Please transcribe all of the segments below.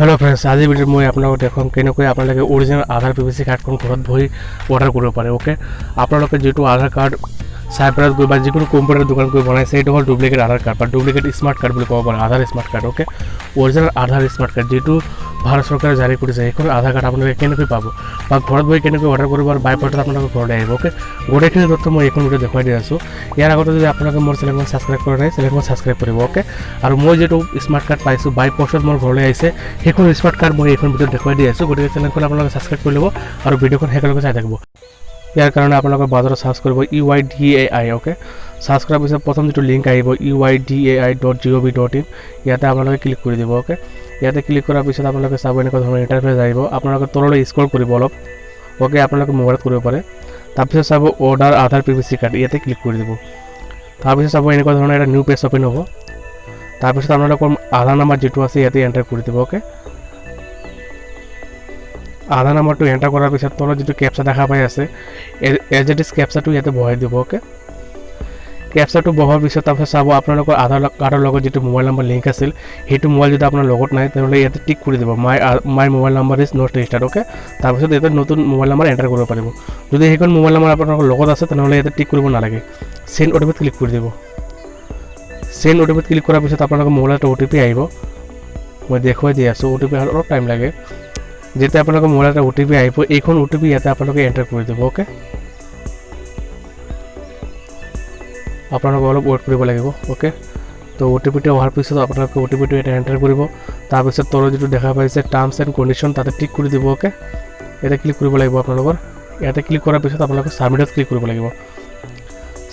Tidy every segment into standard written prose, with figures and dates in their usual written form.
Hello friends, आज video मैं आपलोक देखाम केनेকৈ আপোনালোকে অৰিজিনাল আধাৰ পিভিসি কাৰ্ডখন ঘৰত বহি অৰ্ডাৰ কৰিব পাৰে। ওকে, আপোনালোকে যেটো আধাৰ কাৰ্ড সাইবাৰত গৈ বা যিকোনো কম্পিউটাৰ দোকান গৈ বনাইছে এইটো হ'ল ডুপ্লিকেট আধাৰ কাৰ্ড বা ডুপ্লিকেট স্মাৰ্ট কাৰ্ড বুলি ক'ব পাৰে। আধাৰ স্মাৰ্ট কাৰ্ড ওকে, অৰিজিনাল আধাৰ স্মাৰ্ট কাৰ্ড যেটো ভাৰত চৰকাৰে জাৰি কৰিছে এইখন আধাৰ কাৰ্ড আপোনালোকে কেনেকৈ পাব বা ঘৰত বহি কেনেকৈ অৰ্ডাৰ কৰিব আৰু বাই পৰ্টেল আপোনালোকৰ ঘৰলৈ আহিব। ওকে, গোটেইখিনি তথ্য মই এইখন ভিডিঅ' দেখুৱাই দি আছোঁ। ইয়াৰ আগতে যদি আপোনালোকে মোৰ চেনেলখন ছাবস্ক্ৰাইব কৰা নাই চেনেলখন ছাবস্ক্ৰাইব কৰিব। ওকে, আৰু মই যেটো স্মাৰ্ট কাৰ্ড পাইছোঁ বাই পষ্টত মোৰ ঘৰলৈ আহিছে সেইখন স্মাৰ্ট কাৰ্ড মই এইখন ভিডিঅ'ত দেখুৱাই দি আছোঁ। গতিকে চেনেলখন আপোনালোকে ছাবস্ক্ৰাইব কৰি ল'ব আৰু ভিডিঅ'খন শেষলৈকে চাই থাকিব। ইয়াৰ কাৰণে আপোনালোকে বাজাৰত সাৰ্চ কৰিব UIDAI। ওকে, সাৰ্চ কৰাৰ পিছত প্ৰথম যেটো লিংক আহিব uidai.gov.in ইয়াতে আপোনালোকে ক্লিক কৰি দিব। ওকে, ইয়াতে ক্লিক কৰাৰ পিছত আপোনালোকে চাব এনেকুৱা ধৰণৰ ইণ্টাৰফেচ আহিব। আপোনালোকে তললৈ স্ক্ৰল কৰিব অলপ। ওকে, আপোনালোকে মোবাইলত কৰিব পাৰে। তাৰপিছত চাব অৰ্ডাৰ আধাৰ পিভিসি কাৰ্ড ইয়াতে ক্লিক কৰি দিব। তাৰপিছত চাব এনেকুৱা ধৰণৰ এটা নিউ পেজ অপেন হ'ব। তাৰপিছত আপোনালোকৰ আধাৰ নাম্বাৰ যেটো আছে ইয়াতে এণ্টাৰ কৰি দিব। ওকে, আধাৰ নাম্বাৰটো এণ্টাৰ কৰাৰ পিছত তলত যেটো কেপচা দেখা পাই আছে এজ ইট ইজ কেপচাটো ইয়াতে বহাই দিব। ওকে, কেপচাটো বহাৰ পিছত তাৰপিছত চাব আপোনালোকৰ আধাৰ কাৰ্ডৰ লগত যেটো মোবাইল নম্বৰ লিংক আছিল সেইটো মোবাইল যদি আপোনাৰ লগত নাই তেনেহ'লে ইয়াতে টিক কৰি দিব my mobile number is not registered. Okay, তাৰপিছত ইয়াতে নতুন মোবাইল নম্বৰ এণ্টাৰ কৰিব পাৰিব। যদি সেইখন মোবাইল নম্বৰ আপোনালোকৰ লগত আছে তেনেহ'লে ইয়াতে টিক কৰিব নালাগে, চেণ্ড OTPত ক্লিক কৰি দিব। চেণ্ড OTPত ক্লিক কৰাৰ পিছত আপোনালোকৰ মোবাইলত OTP আহিব। মই দেখুৱাই দি আছোঁ, OTP অলপ টাইম লাগে। যেতিয়া আপোনালোকৰ মোবাইলত OTP আহিব এইখন OTP ইয়াতে আপোনালোকে এণ্টাৰ কৰি দিব। ওকে, আপোনালোকে অলপ ৱেইট কৰিব লাগিব। ওকে, তো OTPটো অহাৰ পিছত আপোনালোকে OTPটো এটা এণ্টাৰ কৰিব। তাৰপিছত তলত যেটো দেখা পাইছে টাৰ্মছ এণ্ড কণ্ডিশ্যন তাতে টিক কৰি দিব। ওকে, ইয়াতে ক্লিক কৰিব লাগিব আপোনালোকৰ। ইয়াতে ক্লিক কৰাৰ পিছত আপোনালোকে ছাবমিটত ক্লিক কৰিব লাগিব।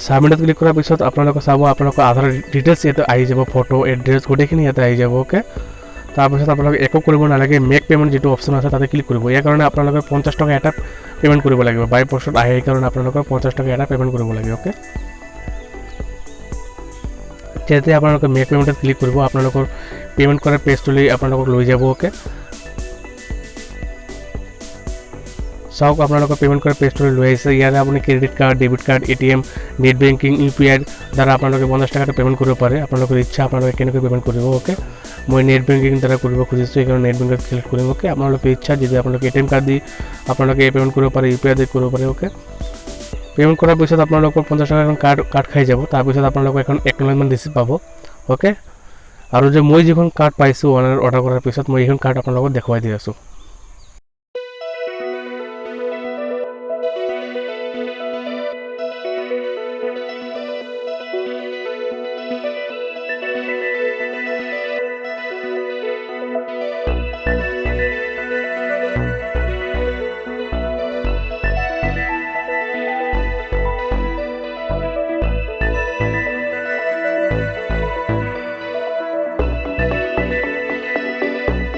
ছাবমিটত ক্লিক কৰাৰ পিছত আপোনালোকে চাব আপোনালোকৰ আধাৰ ডিটেইলছ ইয়াতে আহি যাব, ফটো এড্ৰেছ গোটেইখিনি ইয়াতে আহি যাব। ওকে, তাৰপিছত আপোনালোকে একো কৰিব নালাগে, মেক পে'মেণ্ট যেটো অপশ্যন আছে তাতে ক্লিক কৰিব। ইয়াৰ কাৰণে আপোনালোকে 50 টকা এটা পে'মেণ্ট কৰিব লাগিব। বাই পষ্টত আহে সেইকাৰণে আপোনালোকৰ 50 টকা এটা পে'মেণ্ট কৰিব লাগে। ওকে, যেতিয়া আপোনালোকে মেক পে'মেণ্টত ক্লিক কৰিব আপোনালোকৰ পে'মেণ্ট কৰা পেজটোলৈ আপোনালোকক লৈ যাব। ওকে, চাওক আপোনালোকৰ পে'মেণ্ট কৰা পেজটোলৈ লৈ আহিছে। ইয়াতে আপুনি credit card, debit card, ATM, net banking, UPI দ্বাৰা আপোনালোকে 50 টকাটো পে'মেণ্ট কৰিব পাৰে। আপোনালোকৰ ইচ্ছা আপোনালোকে কেনেকৈ পে'মেণ্ট কৰিব। ওকে, মই নেট বেংকিং দ্বাৰা কৰিব খুজিছোঁ সেইকাৰণে নেট বেংকিং ক্লিক কৰিম। ওকে, আপোনালোকে ইচ্ছা যদি আপোনালোকে ATM কাৰ্ড দি আপোনালোকে পে'মেণ্ট কৰিব পাৰে, UPI দি কৰিব পাৰে। ওকে, পে'মেণ্ট কৰাৰ পিছত আপোনালোকৰ 50 টকা এখন কাৰ্ড খাই যাব। তাৰপিছত আপোনালোকে এখন একনলেজমেণ্ট ৰিচিপ্ট পাব। ওকে, আৰু যে মই যিখন কাৰ্ড পাইছোঁ অৰ্ডাৰ কৰাৰ পিছত মই এইখন কাৰ্ড আপোনালোকক দেখুৱাই দি আছোঁ।